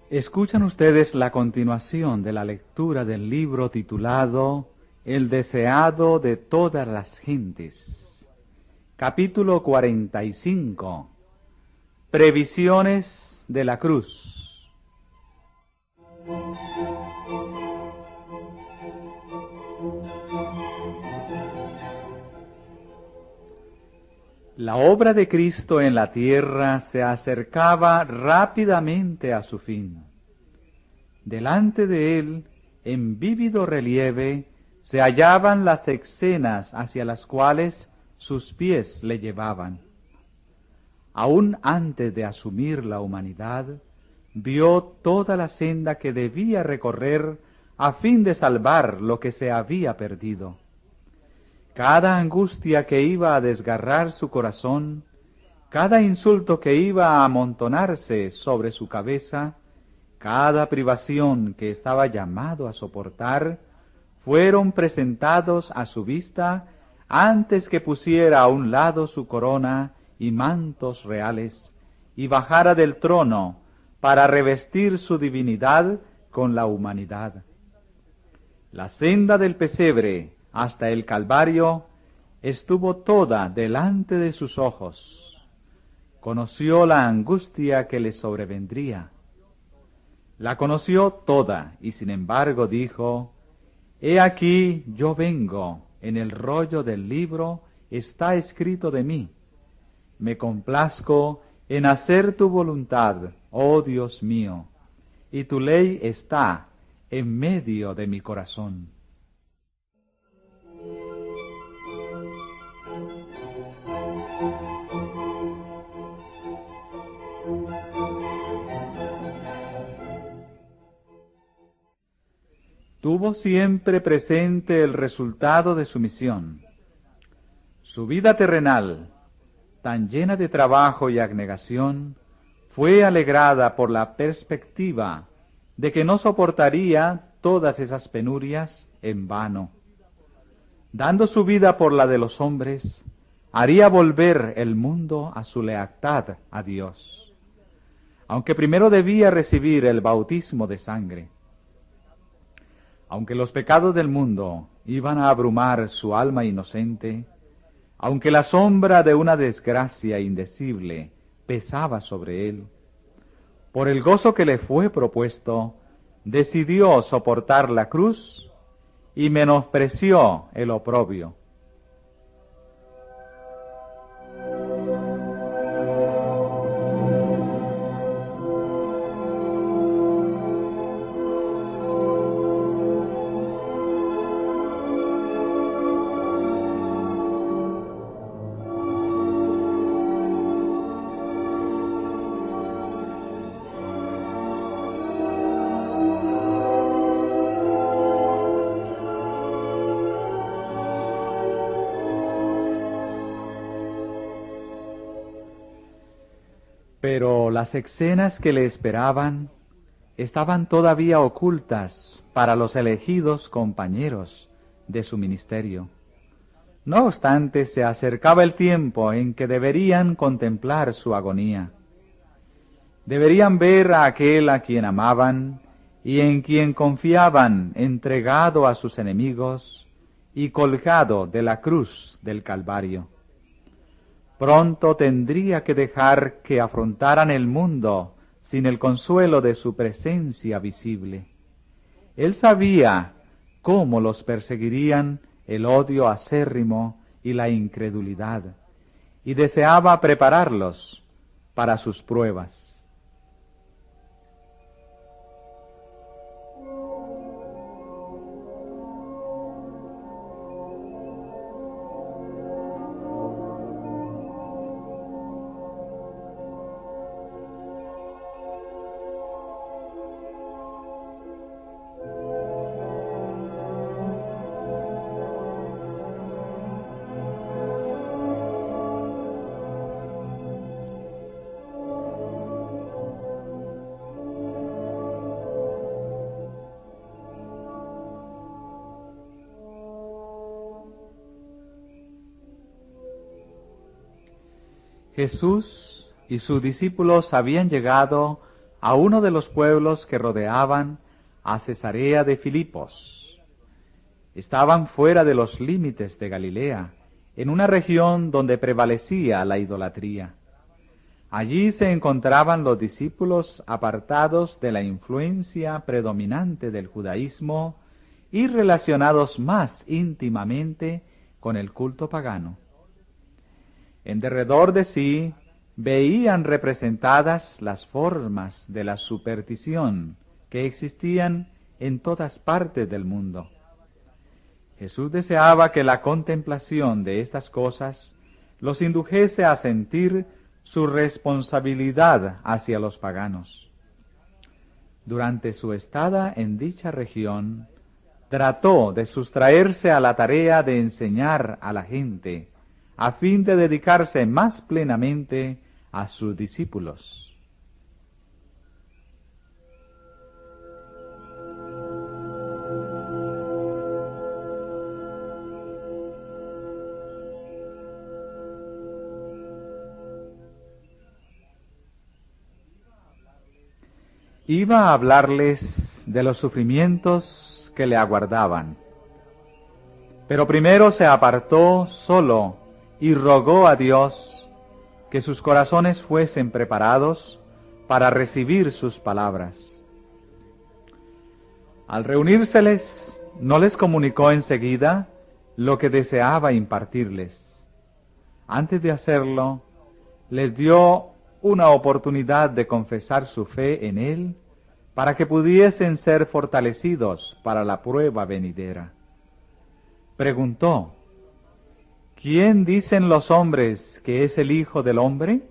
Escuchan ustedes la continuación de la lectura del libro titulado El deseado de todas las gentes. Capítulo 45. Previsiones de la cruz. La obra de Cristo en la tierra se acercaba rápidamente a su fin. Delante de él, en vívido relieve, se hallaban las escenas hacia las cuales sus pies le llevaban. Aún antes de asumir la humanidad, vio toda la senda que debía recorrer a fin de salvar lo que se había perdido. Cada angustia que iba a desgarrar su corazón, cada insulto que iba a amontonarse sobre su cabeza, cada privación que estaba llamado a soportar, fueron presentados a su vista antes que pusiera a un lado su corona y mantos reales y bajara del trono para revestir su divinidad con la humanidad. La senda del pesebre hasta el Calvario estuvo toda delante de sus ojos. Conoció la angustia que le sobrevendría. La conoció toda y sin embargo dijo: «He aquí yo vengo, en el rollo del libro está escrito de mí. Me complazco en hacer tu voluntad, oh Dios mío, y tu ley está en medio de mi corazón». Tuvo siempre presente el resultado de su misión. Su vida terrenal, tan llena de trabajo y abnegación, fue alegrada por la perspectiva de que no soportaría todas esas penurias en vano. Dando su vida por la de los hombres, haría volver el mundo a su lealtad a Dios, aunque primero debía recibir el bautismo de sangre. Aunque los pecados del mundo iban a abrumar su alma inocente, aunque la sombra de una desgracia indecible pesaba sobre él, por el gozo que le fue propuesto, decidió soportar la cruz y menospreció el oprobio. Pero las escenas que le esperaban estaban todavía ocultas para los elegidos compañeros de su ministerio. No obstante, se acercaba el tiempo en que deberían contemplar su agonía. Deberían ver a aquel a quien amaban y en quien confiaban entregado a sus enemigos y colgado de la cruz del Calvario. Pronto tendría que dejar que afrontaran el mundo sin el consuelo de su presencia visible. Él sabía cómo los perseguirían el odio acérrimo y la incredulidad, y deseaba prepararlos para sus pruebas. Jesús y sus discípulos habían llegado a uno de los pueblos que rodeaban a Cesarea de Filipos. Estaban fuera de los límites de Galilea, en una región donde prevalecía la idolatría. Allí se encontraban los discípulos apartados de la influencia predominante del judaísmo y relacionados más íntimamente con el culto pagano. En derredor de sí veían representadas las formas de la superstición que existían en todas partes del mundo. Jesús deseaba que la contemplación de estas cosas los indujese a sentir su responsabilidad hacia los paganos. Durante su estada en dicha región, trató de sustraerse a la tarea de enseñar a la gente, a fin de dedicarse más plenamente a sus discípulos. Iba a hablarles de los sufrimientos que le aguardaban, pero primero se apartó solo y rogó a Dios que sus corazones fuesen preparados para recibir sus palabras. Al reunírseles, no les comunicó enseguida lo que deseaba impartirles. Antes de hacerlo, les dio una oportunidad de confesar su fe en Él para que pudiesen ser fortalecidos para la prueba venidera. Preguntó: ¿quién dicen los hombres que es el Hijo del Hombre?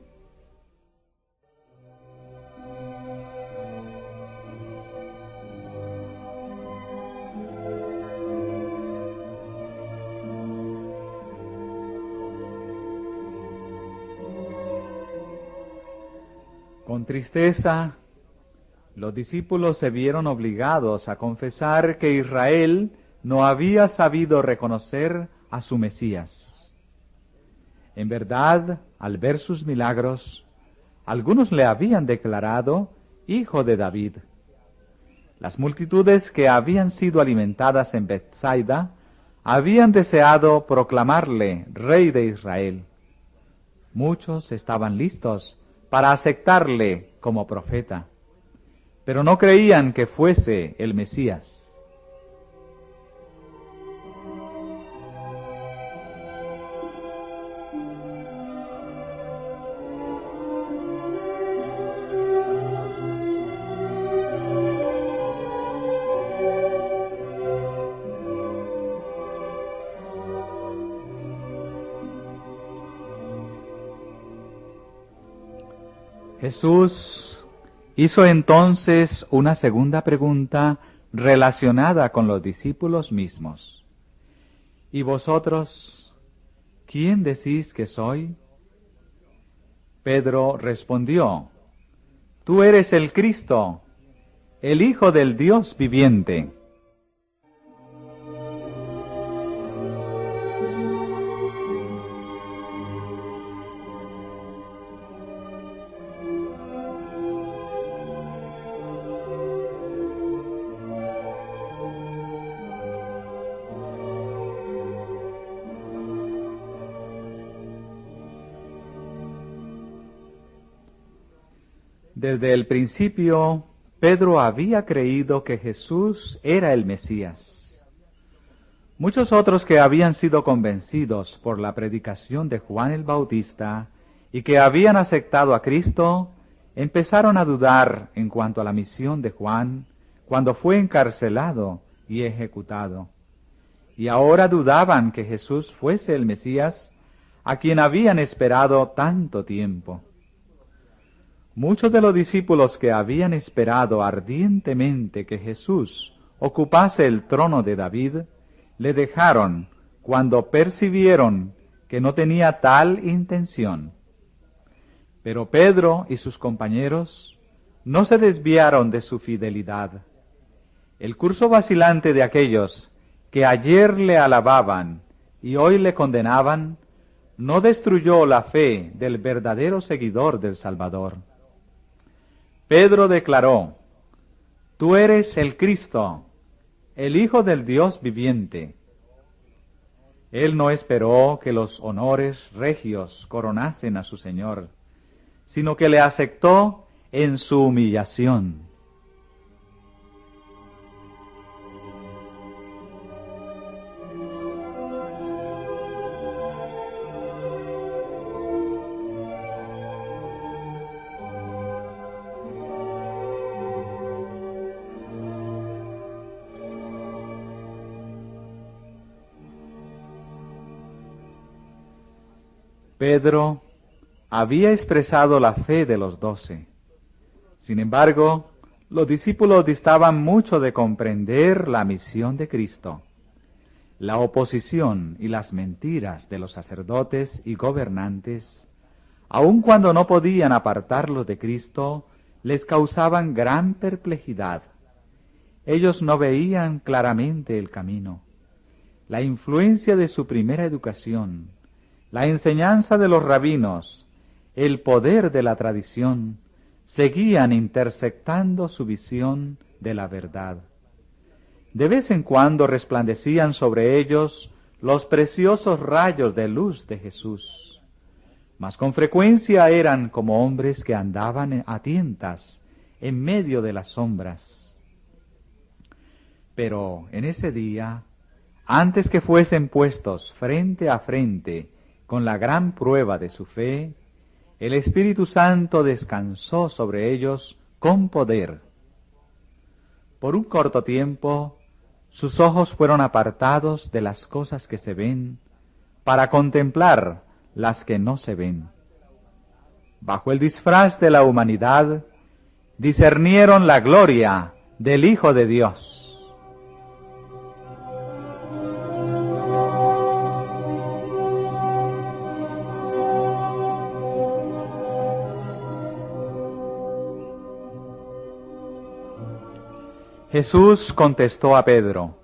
Con tristeza, los discípulos se vieron obligados a confesar que Israel no había sabido reconocer a su Mesías. En verdad, al ver sus milagros, algunos le habían declarado hijo de David. Las multitudes que habían sido alimentadas en Bethsaida habían deseado proclamarle rey de Israel. Muchos estaban listos para aceptarle como profeta, pero no creían que fuese el Mesías. Jesús hizo entonces una segunda pregunta relacionada con los discípulos mismos. ¿Y vosotros, quién decís que soy? Pedro respondió: Tú eres el Cristo, el Hijo del Dios viviente. Desde el principio, Pedro había creído que Jesús era el Mesías. Muchos otros que habían sido convencidos por la predicación de Juan el Bautista y que habían aceptado a Cristo, empezaron a dudar en cuanto a la misión de Juan cuando fue encarcelado y ejecutado. Y ahora dudaban que Jesús fuese el Mesías a quien habían esperado tanto tiempo. Muchos de los discípulos que habían esperado ardientemente que Jesús ocupase el trono de David, le dejaron cuando percibieron que no tenía tal intención. Pero Pedro y sus compañeros no se desviaron de su fidelidad. El curso vacilante de aquellos que ayer le alababan y hoy le condenaban no destruyó la fe del verdadero seguidor del Salvador. Pedro declaró: Tú eres el Cristo, el Hijo del Dios viviente. Él no esperó que los honores regios coronasen a su Señor, sino que le aceptó en su humillación. Pedro había expresado la fe de los 12. Sin embargo, los discípulos distaban mucho de comprender la misión de Cristo. La oposición y las mentiras de los sacerdotes y gobernantes, aun cuando no podían apartarlos de Cristo, les causaban gran perplejidad. Ellos no veían claramente el camino. La influencia de su primera educación, la enseñanza de los rabinos, el poder de la tradición, seguían intersectando su visión de la verdad. De vez en cuando resplandecían sobre ellos los preciosos rayos de luz de Jesús, mas con frecuencia eran como hombres que andaban a tientas en medio de las sombras. Pero en ese día, antes que fuesen puestos frente a frente con la gran prueba de su fe, el Espíritu Santo descansó sobre ellos con poder. Por un corto tiempo, sus ojos fueron apartados de las cosas que se ven para contemplar las que no se ven. Bajo el disfraz de la humanidad, discernieron la gloria del Hijo de Dios. Jesús contestó a Pedro: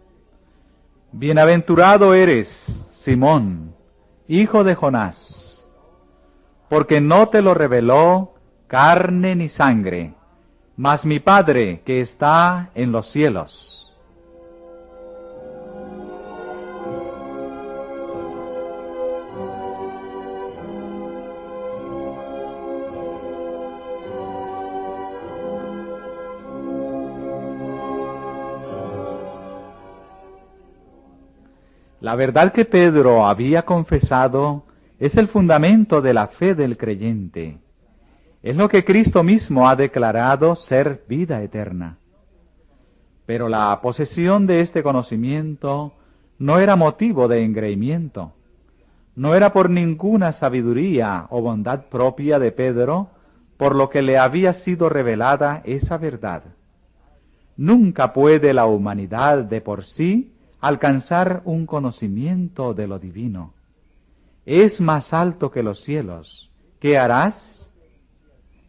Bienaventurado eres, Simón, hijo de Jonás, porque no te lo reveló carne ni sangre, mas mi Padre que está en los cielos. La verdad que Pedro había confesado es el fundamento de la fe del creyente. Es lo que Cristo mismo ha declarado ser vida eterna. Pero la posesión de este conocimiento no era motivo de engreimiento. No era por ninguna sabiduría o bondad propia de Pedro por lo que le había sido revelada esa verdad. Nunca puede la humanidad de por sí alcanzar un conocimiento de lo divino. Es más alto que los cielos. ¿Qué harás?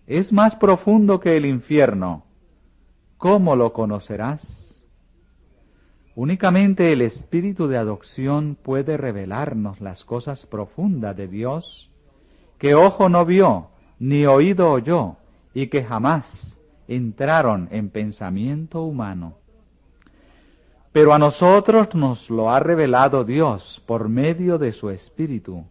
Es más profundo que el infierno. ¿Cómo lo conocerás? Únicamente el Espíritu de adopción puede revelarnos las cosas profundas de Dios, que ojo no vio, ni oído oyó, y que jamás entraron en pensamiento humano. Pero a nosotros nos lo ha revelado Dios por medio de su Espíritu,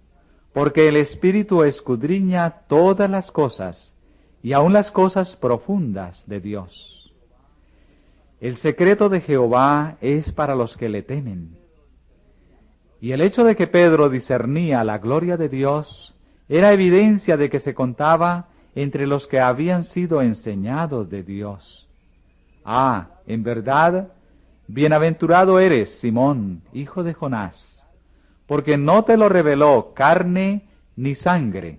porque el Espíritu escudriña todas las cosas, y aun las cosas profundas de Dios. El secreto de Jehová es para los que le temen. Y el hecho de que Pedro discernía la gloria de Dios era evidencia de que se contaba entre los que habían sido enseñados de Dios. En verdad, bienaventurado eres, Simón, hijo de Jonás, porque no te lo reveló carne ni sangre.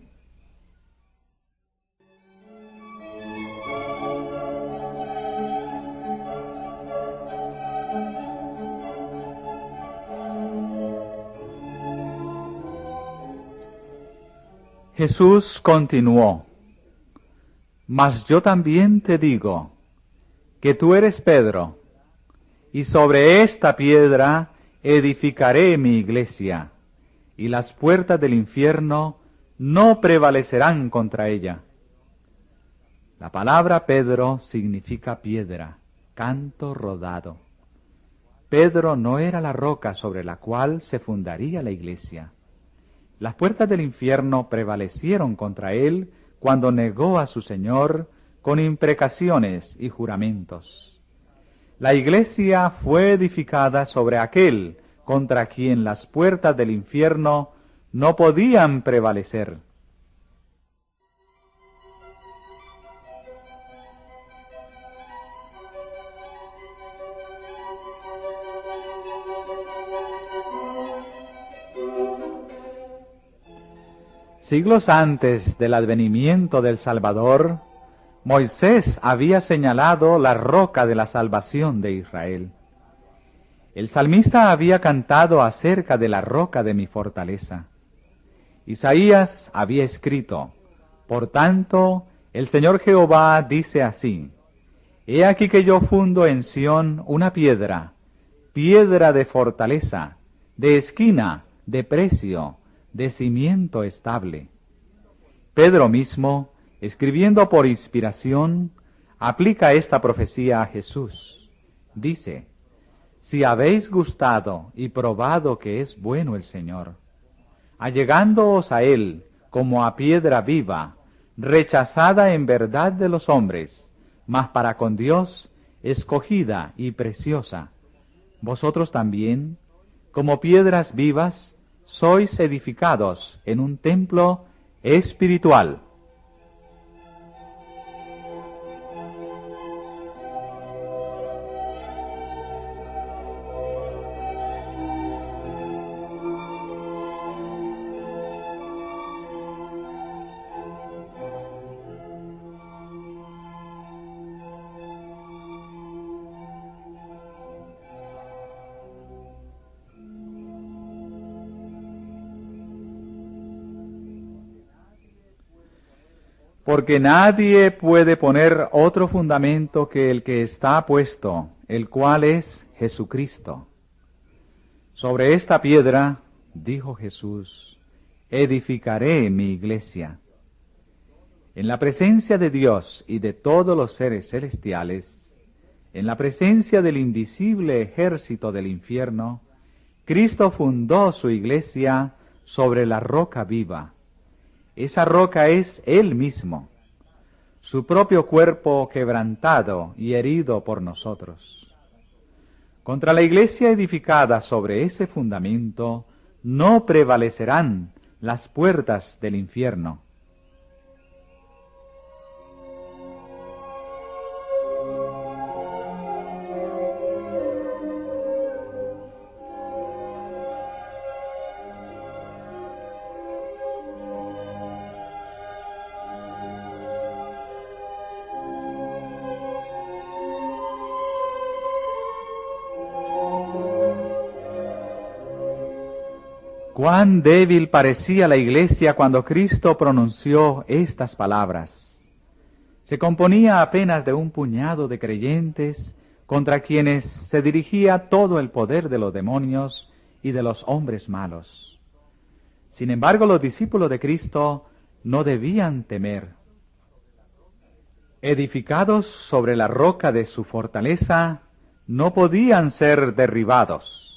Jesús continuó: Mas yo también te digo que tú eres Pedro, y sobre esta piedra edificaré mi iglesia, y las puertas del infierno no prevalecerán contra ella. La palabra Pedro significa piedra, canto rodado. Pedro no era la roca sobre la cual se fundaría la iglesia. Las puertas del infierno prevalecieron contra él cuando negó a su Señor con imprecaciones y juramentos. La iglesia fue edificada sobre aquel contra quien las puertas del infierno no podían prevalecer. Siglos antes del advenimiento del Salvador, Moisés había señalado la roca de la salvación de Israel. El salmista había cantado acerca de la roca de mi fortaleza. Isaías había escrito: por tanto, el Señor Jehová dice así: he aquí que yo fundo en Sión una piedra, piedra de fortaleza, de esquina, de precio, de cimiento estable. Pedro mismo, escribiendo por inspiración, aplica esta profecía a Jesús. Dice: si habéis gustado y probado que es bueno el Señor, allegándoos a Él como a piedra viva, rechazada en verdad de los hombres, mas para con Dios escogida y preciosa, vosotros también, como piedras vivas, sois edificados en un templo espiritual. Porque nadie puede poner otro fundamento que el que está puesto, el cual es Jesucristo. Sobre esta piedra, dijo Jesús, edificaré mi iglesia. En la presencia de Dios y de todos los seres celestiales, en la presencia del invisible ejército del infierno, Cristo fundó su iglesia sobre la roca viva. Esa roca es Él mismo, su propio cuerpo quebrantado y herido por nosotros. Contra la iglesia edificada sobre ese fundamento no prevalecerán las puertas del infierno. Cuán débil parecía la iglesia cuando Cristo pronunció estas palabras. Se componía apenas de un puñado de creyentes contra quienes se dirigía todo el poder de los demonios y de los hombres malos. Sin embargo, los discípulos de Cristo no debían temer. Edificados sobre la roca de su fortaleza, no podían ser derribados.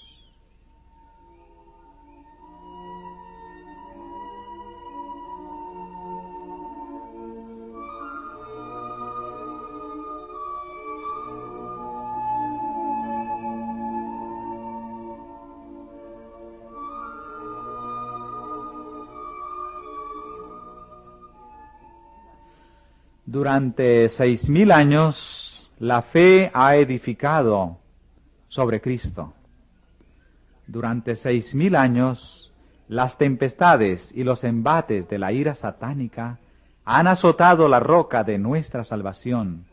Durante 6000 años, la fe ha edificado sobre Cristo. Durante 6000 años, las tempestades y los embates de la ira satánica han azotado la roca de nuestra salvación,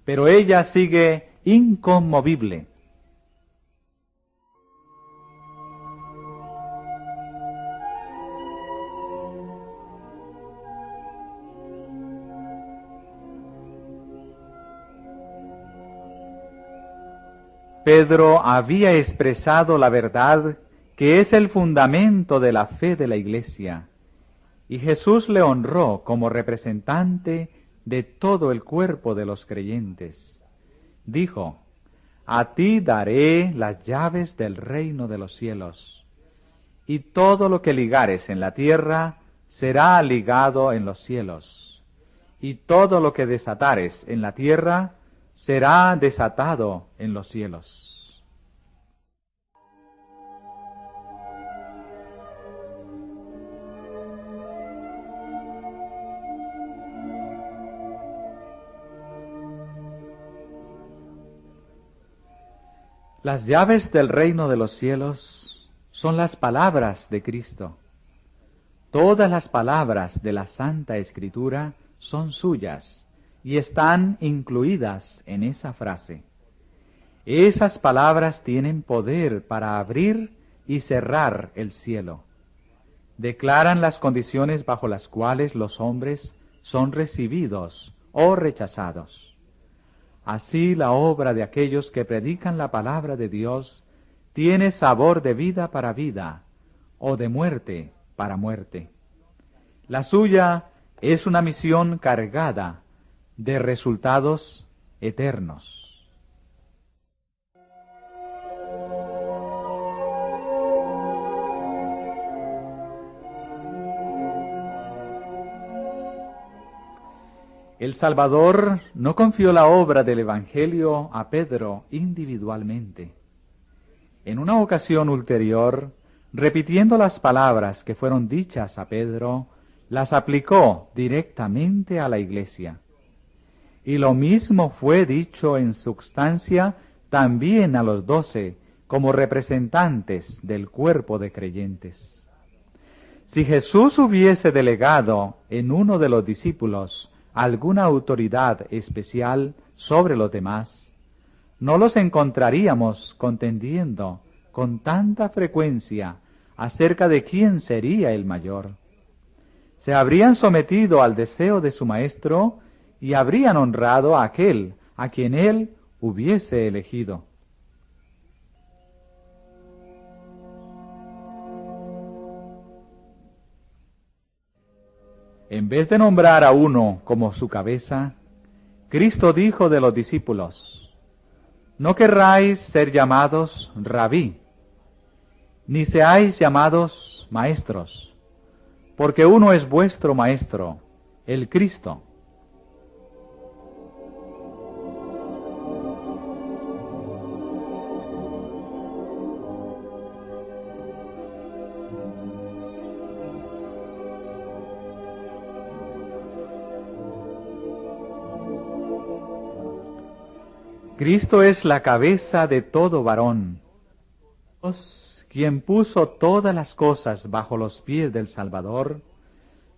pero ella sigue inconmovible. Pedro había expresado la verdad que es el fundamento de la fe de la Iglesia, y Jesús le honró como representante de todo el cuerpo de los creyentes. Dijo: a ti daré las llaves del reino de los cielos, y todo lo que ligares en la tierra será ligado en los cielos, y todo lo que desatares en la tierra será desatado en los cielos. Las llaves del reino de los cielos son las palabras de Cristo. Todas las palabras de la Santa Escritura son suyas y están incluidas en esa frase. Esas palabras tienen poder para abrir y cerrar el cielo. Declaran las condiciones bajo las cuales los hombres son recibidos o rechazados. Así la obra de aquellos que predican la palabra de Dios tiene sabor de vida para vida o de muerte para muerte. La suya es una misión cargada de resultados eternos. El Salvador no confió la obra del Evangelio a Pedro individualmente. En una ocasión ulterior, repitiendo las palabras que fueron dichas a Pedro, las aplicó directamente a la iglesia. Y lo mismo fue dicho en substancia también a los 12 como representantes del cuerpo de creyentes. Si Jesús hubiese delegado en uno de los discípulos alguna autoridad especial sobre los demás, no los encontraríamos contendiendo con tanta frecuencia acerca de quién sería el mayor. Se habrían sometido al deseo de su maestro y habrían honrado a aquel a quien él hubiese elegido. En vez de nombrar a uno como su cabeza, Cristo dijo de los discípulos: no querráis ser llamados rabí, ni seáis llamados maestros, porque uno es vuestro maestro, el Cristo. Cristo es la cabeza de todo varón. Dios, quien puso todas las cosas bajo los pies del Salvador,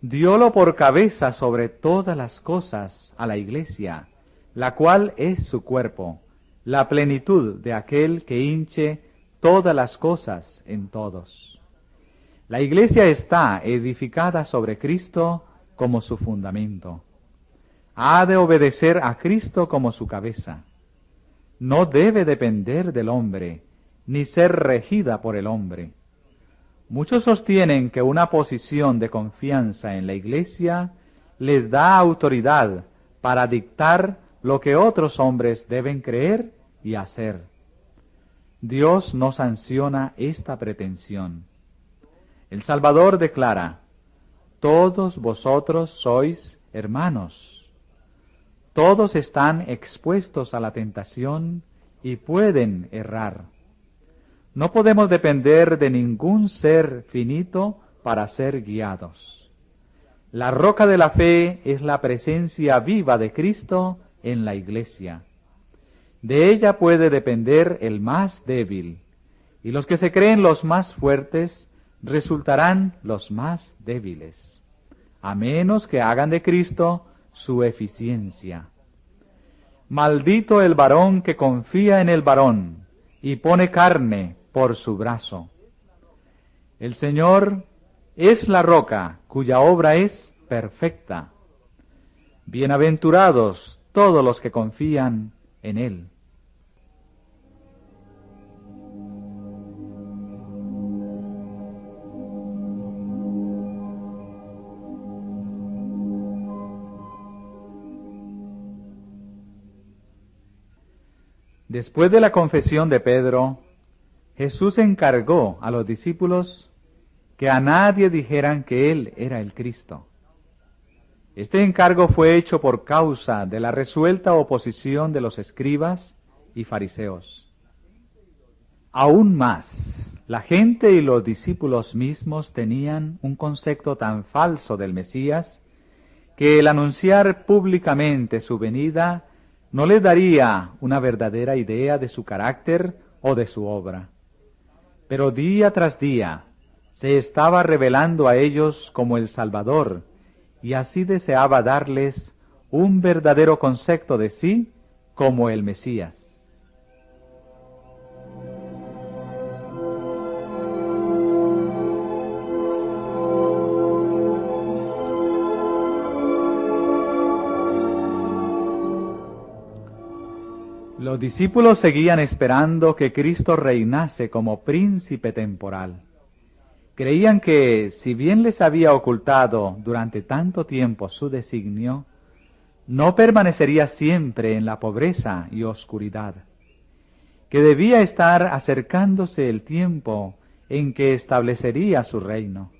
diólo por cabeza sobre todas las cosas a la Iglesia, la cual es su cuerpo, la plenitud de aquel que hinche todas las cosas en todos. La Iglesia está edificada sobre Cristo como su fundamento. Ha de obedecer a Cristo como su cabeza. No debe depender del hombre, ni ser regida por el hombre. Muchos sostienen que una posición de confianza en la Iglesia les da autoridad para dictar lo que otros hombres deben creer y hacer. Dios no sanciona esta pretensión. El Salvador declara: todos vosotros sois hermanos. Todos están expuestos a la tentación y pueden errar. No podemos depender de ningún ser finito para ser guiados. La roca de la fe es la presencia viva de Cristo en la Iglesia. De ella puede depender el más débil, y los que se creen los más fuertes resultarán los más débiles, a menos que hagan de Cristo su eficiencia. Maldito el varón que confía en el varón y pone carne por su brazo. El Señor es la roca cuya obra es perfecta. Bienaventurados todos los que confían en Él. Después de la confesión de Pedro, Jesús encargó a los discípulos que a nadie dijeran que Él era el Cristo. Este encargo fue hecho por causa de la resuelta oposición de los escribas y fariseos. Aún más, la gente y los discípulos mismos tenían un concepto tan falso del Mesías que el anunciar públicamente su venida no les daría una verdadera idea de su carácter o de su obra. Pero día tras día se estaba revelando a ellos como el Salvador, y así deseaba darles un verdadero concepto de sí como el Mesías. Los discípulos seguían esperando que Cristo reinase como príncipe temporal. Creían que, si bien les había ocultado durante tanto tiempo su designio, no permanecería siempre en la pobreza y oscuridad, que debía estar acercándose el tiempo en que establecería su reino.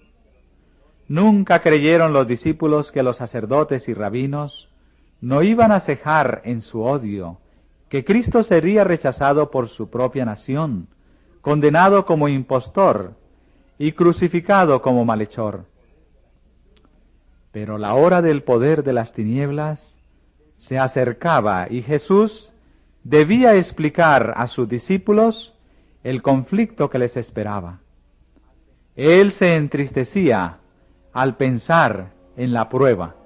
Nunca creyeron los discípulos que los sacerdotes y rabinos no iban a cejar en su odio, que Cristo sería rechazado por su propia nación, condenado como impostor y crucificado como malhechor. Pero la hora del poder de las tinieblas se acercaba y Jesús debía explicar a sus discípulos el conflicto que les esperaba. Él se entristecía al pensar en la prueba.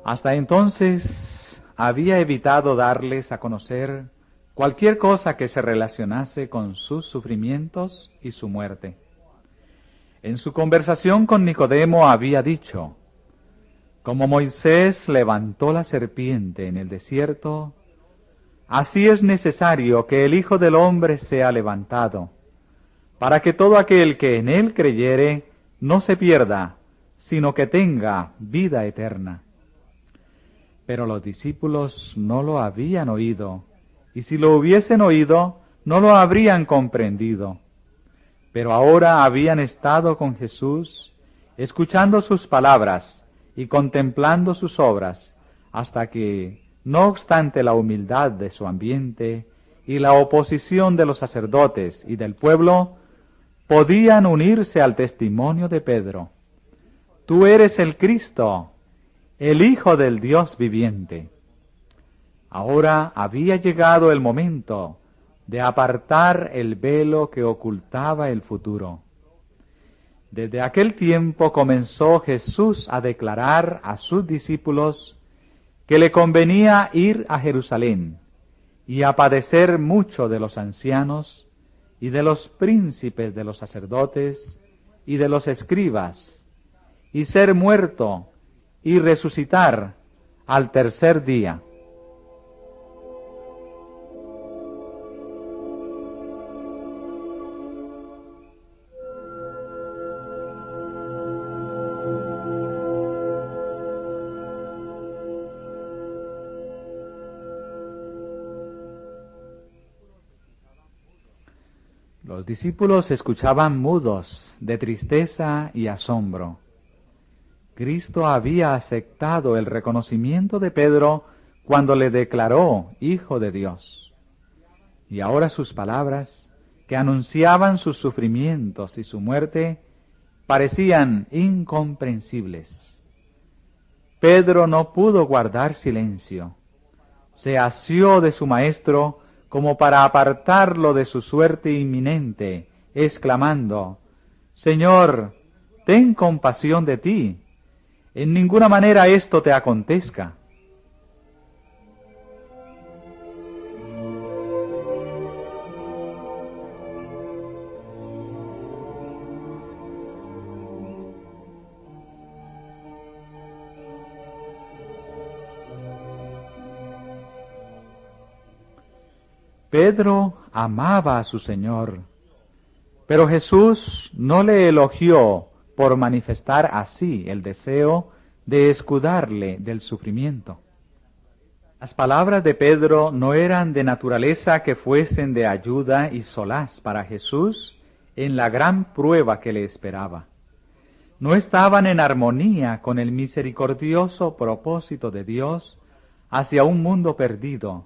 Hasta entonces había evitado darles a conocer cualquier cosa que se relacionase con sus sufrimientos y su muerte. En su conversación con Nicodemo había dicho: como Moisés levantó la serpiente en el desierto, así es necesario que el Hijo del Hombre sea levantado, para que todo aquel que en él creyere no se pierda, sino que tenga vida eterna. Pero los discípulos no lo habían oído, y si lo hubiesen oído, no lo habrían comprendido. Pero ahora habían estado con Jesús, escuchando sus palabras y contemplando sus obras, hasta que, no obstante la humildad de su ambiente y la oposición de los sacerdotes y del pueblo, podían unirse al testimonio de Pedro. Tú eres el Cristo, el Hijo del Dios viviente. Ahora había llegado el momento de apartar el velo que ocultaba el futuro. Desde aquel tiempo comenzó Jesús a declarar a sus discípulos que le convenía ir a Jerusalén y a padecer mucho de los ancianos y de los príncipes de los sacerdotes y de los escribas, y ser muerto y resucitar al tercer día. Los discípulos escuchaban mudos de tristeza y asombro. Cristo había aceptado el reconocimiento de Pedro cuando le declaró Hijo de Dios. Y ahora sus palabras, que anunciaban sus sufrimientos y su muerte, parecían incomprensibles. Pedro no pudo guardar silencio. Se asió de su maestro como para apartarlo de su suerte inminente, exclamando: Señor, ten compasión de ti. En ninguna manera esto te acontezca. Pedro amaba a su Señor, pero Jesús no le elogió por manifestar así el deseo de escudarle del sufrimiento. Las palabras de Pedro no eran de naturaleza que fuesen de ayuda y solaz para Jesús en la gran prueba que le esperaba. No estaban en armonía con el misericordioso propósito de Dios hacia un mundo perdido,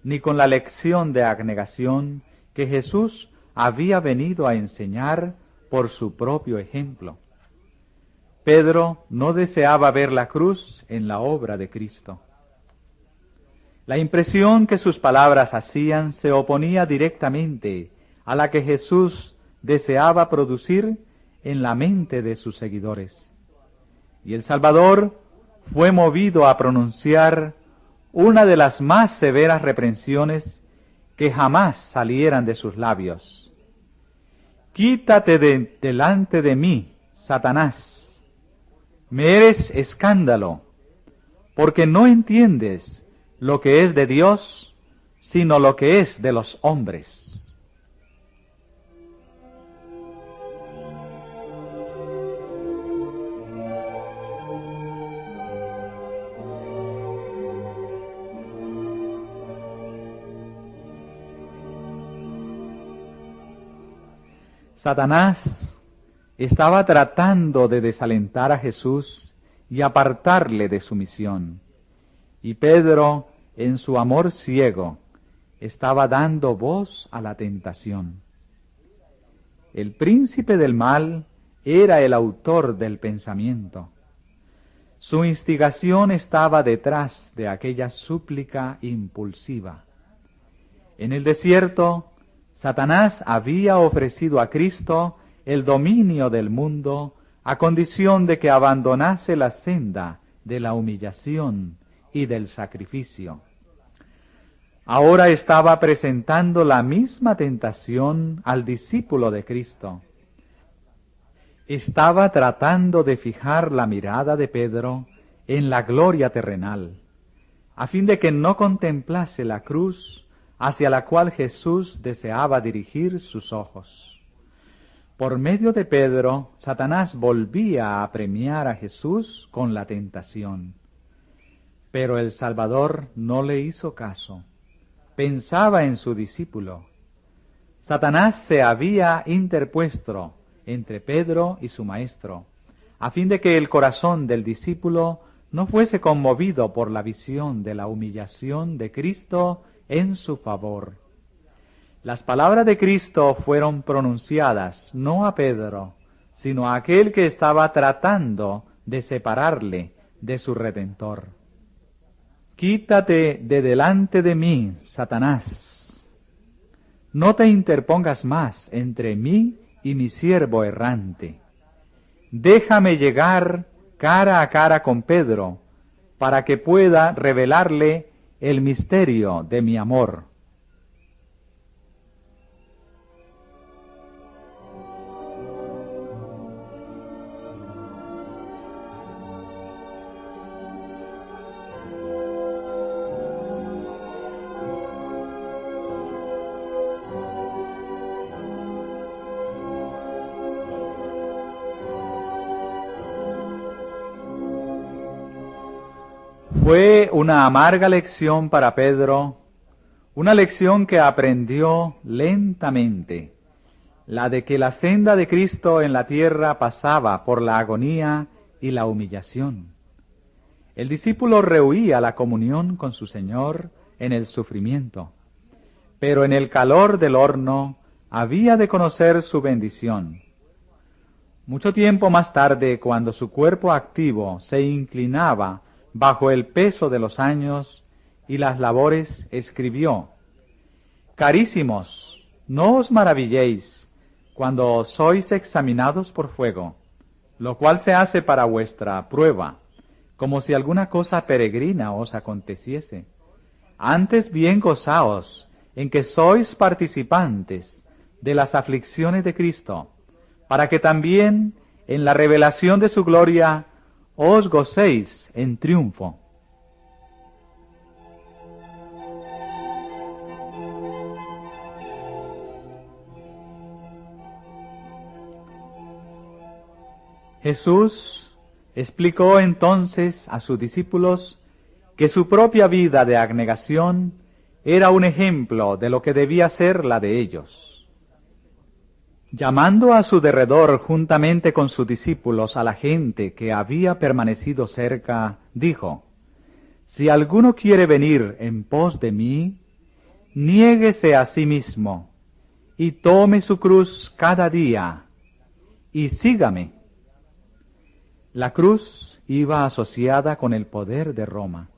ni con la lección de abnegación que Jesús había venido a enseñar por su propio ejemplo. Pedro no deseaba ver la cruz en la obra de Cristo. La impresión que sus palabras hacían se oponía directamente a la que Jesús deseaba producir en la mente de sus seguidores. Y el Salvador fue movido a pronunciar una de las más severas reprensiones que jamás salieran de sus labios. «Quítate delante de mí, Satanás. Me eres escándalo, porque no entiendes lo que es de Dios, sino lo que es de los hombres». Satanás estaba tratando de desalentar a Jesús y apartarle de su misión. Y Pedro, en su amor ciego, estaba dando voz a la tentación. El príncipe del mal era el autor del pensamiento. Su instigación estaba detrás de aquella súplica impulsiva. En el desierto, Satanás había ofrecido a Cristo el dominio del mundo a condición de que abandonase la senda de la humillación y del sacrificio. Ahora estaba presentando la misma tentación al discípulo de Cristo. Estaba tratando de fijar la mirada de Pedro en la gloria terrenal, a fin de que no contemplase la cruz hacia la cual Jesús deseaba dirigir sus ojos. Por medio de Pedro, Satanás volvía a apremiar a Jesús con la tentación. Pero el Salvador no le hizo caso. Pensaba en su discípulo. Satanás se había interpuesto entre Pedro y su maestro, a fin de que el corazón del discípulo no fuese conmovido por la visión de la humillación de Cristo en su favor. Las palabras de Cristo fueron pronunciadas no a Pedro, sino a aquel que estaba tratando de separarle de su Redentor. «Quítate de delante de mí, Satanás. No te interpongas más entre mí y mi siervo errante. Déjame llegar cara a cara con Pedro, para que pueda revelarle el misterio de mi amor». Fue una amarga lección para Pedro, una lección que aprendió lentamente, la de que la senda de Cristo en la tierra pasaba por la agonía y la humillación. El discípulo rehuía la comunión con su Señor en el sufrimiento, pero en el calor del horno había de conocer su bendición. Mucho tiempo más tarde, cuando su cuerpo activo se inclinaba bajo el peso de los años y las labores, escribió: «Carísimos, no os maravilléis cuando sois examinados por fuego, lo cual se hace para vuestra prueba, como si alguna cosa peregrina os aconteciese. Antes bien gozaos en que sois participantes de las aflicciones de Cristo, para que también en la revelación de su gloria os gocéis en triunfo». Jesús explicó entonces a sus discípulos que su propia vida de abnegación era un ejemplo de lo que debía ser la de ellos. Llamando a su derredor juntamente con sus discípulos a la gente que había permanecido cerca, dijo: Si alguno quiere venir en pos de mí, niéguese a sí mismo, y tome su cruz cada día, y sígame. La cruz iba asociada con el poder de Roma.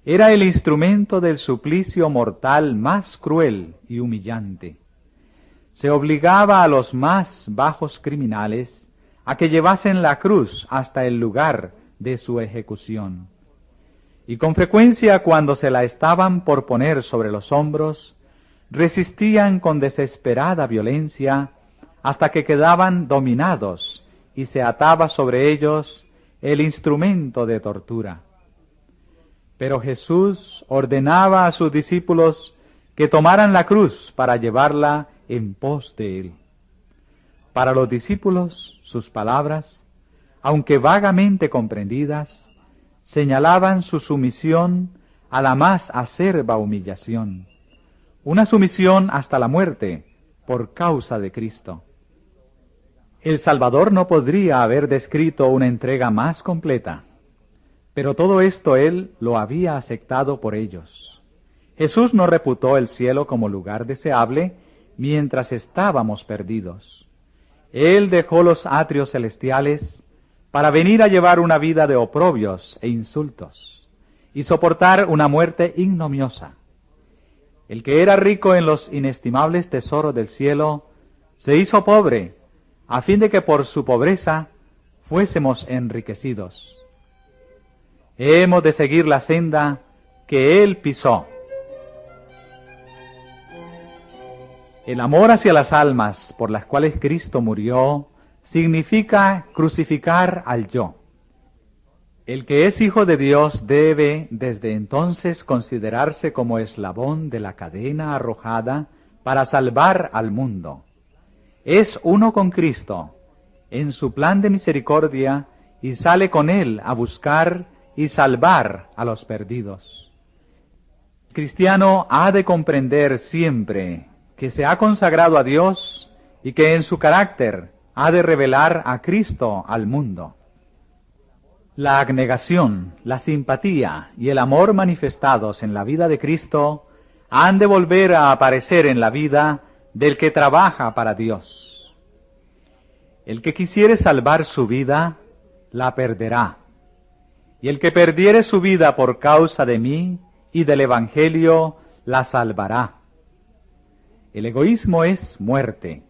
Era el instrumento del suplicio mortal más cruel y humillante. Se obligaba a los más bajos criminales a que llevasen la cruz hasta el lugar de su ejecución. Y con frecuencia, cuando se la estaban por poner sobre los hombros, resistían con desesperada violencia hasta que quedaban dominados y se ataba sobre ellos el instrumento de tortura. Pero Jesús ordenaba a sus discípulos que tomaran la cruz para llevarla en pos de él. Para los discípulos, sus palabras, aunque vagamente comprendidas, señalaban su sumisión a la más acerba humillación, una sumisión hasta la muerte por causa de Cristo. El Salvador no podría haber descrito una entrega más completa, pero todo esto Él lo había aceptado por ellos. Jesús no reputó el cielo como lugar deseable mientras estábamos perdidos. Él dejó los atrios celestiales para venir a llevar una vida de oprobios e insultos y soportar una muerte ignominiosa. El que era rico en los inestimables tesoros del cielo se hizo pobre, a fin de que por su pobreza fuésemos enriquecidos. Hemos de seguir la senda que Él pisó. El amor hacia las almas por las cuales Cristo murió significa crucificar al yo. El que es hijo de Dios debe desde entonces considerarse como eslabón de la cadena arrojada para salvar al mundo. Es uno con Cristo en su plan de misericordia y sale con Él a buscar y salvar a los perdidos. El cristiano ha de comprender siempre que se ha consagrado a Dios y que en su carácter ha de revelar a Cristo al mundo. La abnegación, la simpatía y el amor manifestados en la vida de Cristo han de volver a aparecer en la vida del que trabaja para Dios. El que quisiere salvar su vida, la perderá. Y el que perdiere su vida por causa de mí y del Evangelio, la salvará. El egoísmo es muerte.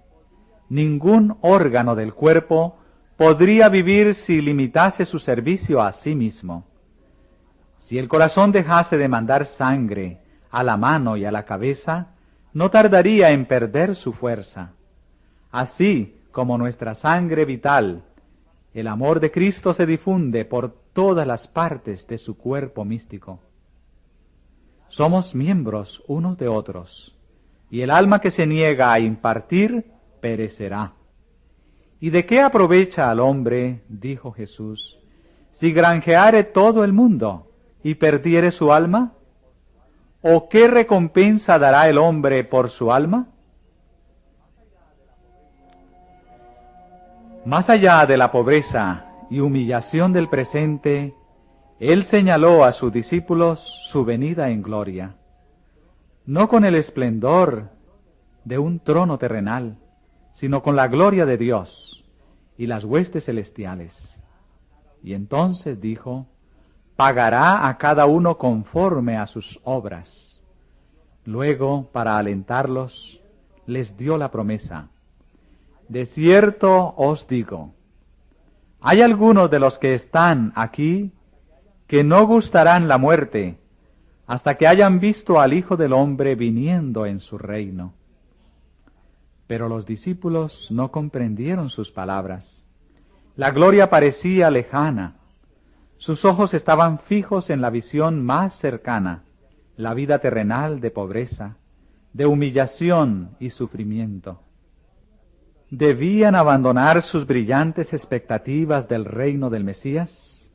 Ningún órgano del cuerpo podría vivir si limitase su servicio a sí mismo. Si el corazón dejase de mandar sangre a la mano y a la cabeza, no tardaría en perder su fuerza. Así como nuestra sangre vital, el amor de Cristo se difunde por todas las partes de su cuerpo místico. Somos miembros unos de otros, y el alma que se niega a impartir perecerá. ¿Y de qué aprovecha al hombre, dijo Jesús, si granjeare todo el mundo y perdiere su alma? ¿O qué recompensa dará el hombre por su alma? Más allá de la pobreza y humillación del presente, Él señaló a sus discípulos su venida en gloria, no con el esplendor de un trono terrenal, sino con la gloria de Dios y las huestes celestiales. Y entonces dijo: pagará a cada uno conforme a sus obras. Luego, para alentarlos, les dio la promesa: de cierto os digo, hay algunos de los que están aquí que no gustarán la muerte hasta que hayan visto al Hijo del Hombre viniendo en su reino. Pero los discípulos no comprendieron sus palabras. La gloria parecía lejana. Sus ojos estaban fijos en la visión más cercana, la vida terrenal de pobreza, de humillación y sufrimiento. ¿Debían abandonar sus brillantes expectativas del reino del Mesías?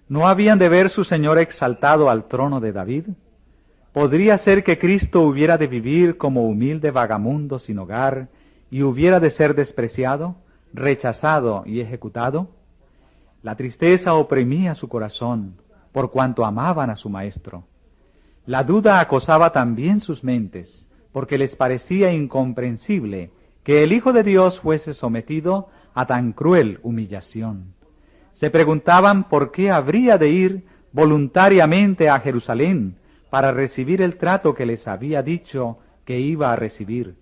¿No habían de ver su Señor exaltado al trono de David? ¿Podría ser que Cristo hubiera de vivir como humilde vagamundo sin hogar y hubiera de ser despreciado, rechazado y ejecutado? La tristeza oprimía su corazón, por cuanto amaban a su Maestro. La duda acosaba también sus mentes, porque les parecía incomprensible que el Hijo de Dios fuese sometido a tan cruel humillación. Se preguntaban por qué habría de ir voluntariamente a Jerusalén para recibir el trato que les había dicho que iba a recibir.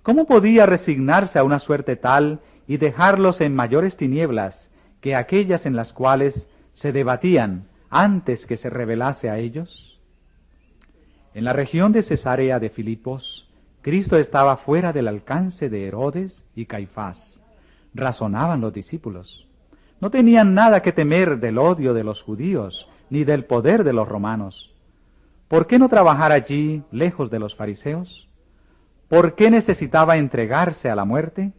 ¿Cómo podía resignarse a una suerte tal y dejarlos en mayores tinieblas que aquellas en las cuales se debatían antes que se revelase a ellos? En la región de Cesarea de Filipos, Cristo estaba fuera del alcance de Herodes y Caifás. Razonaban los discípulos. No tenían nada que temer del odio de los judíos, ni del poder de los romanos. ¿Por qué no trabajar allí, lejos de los fariseos? ¿Por qué necesitaba entregarse a la muerte?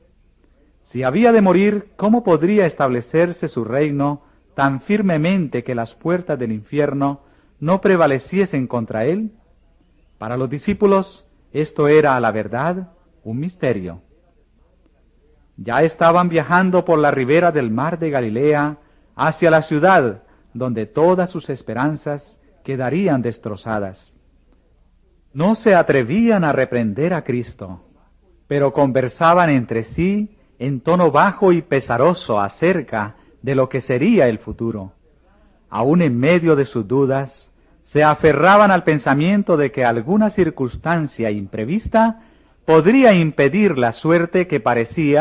Si había de morir, ¿cómo podría establecerse su reino tan firmemente que las puertas del infierno no prevaleciesen contra él? Para los discípulos, esto era, a la verdad, un misterio. Ya estaban viajando por la ribera del mar de Galilea hacia la ciudad donde todas sus esperanzas quedarían destrozadas. No se atrevían a reprender a Cristo, pero conversaban entre sí en tono bajo y pesaroso acerca de lo que sería el futuro. Aún en medio de sus dudas, se aferraban al pensamiento de que alguna circunstancia imprevista podría impedir la suerte que parecía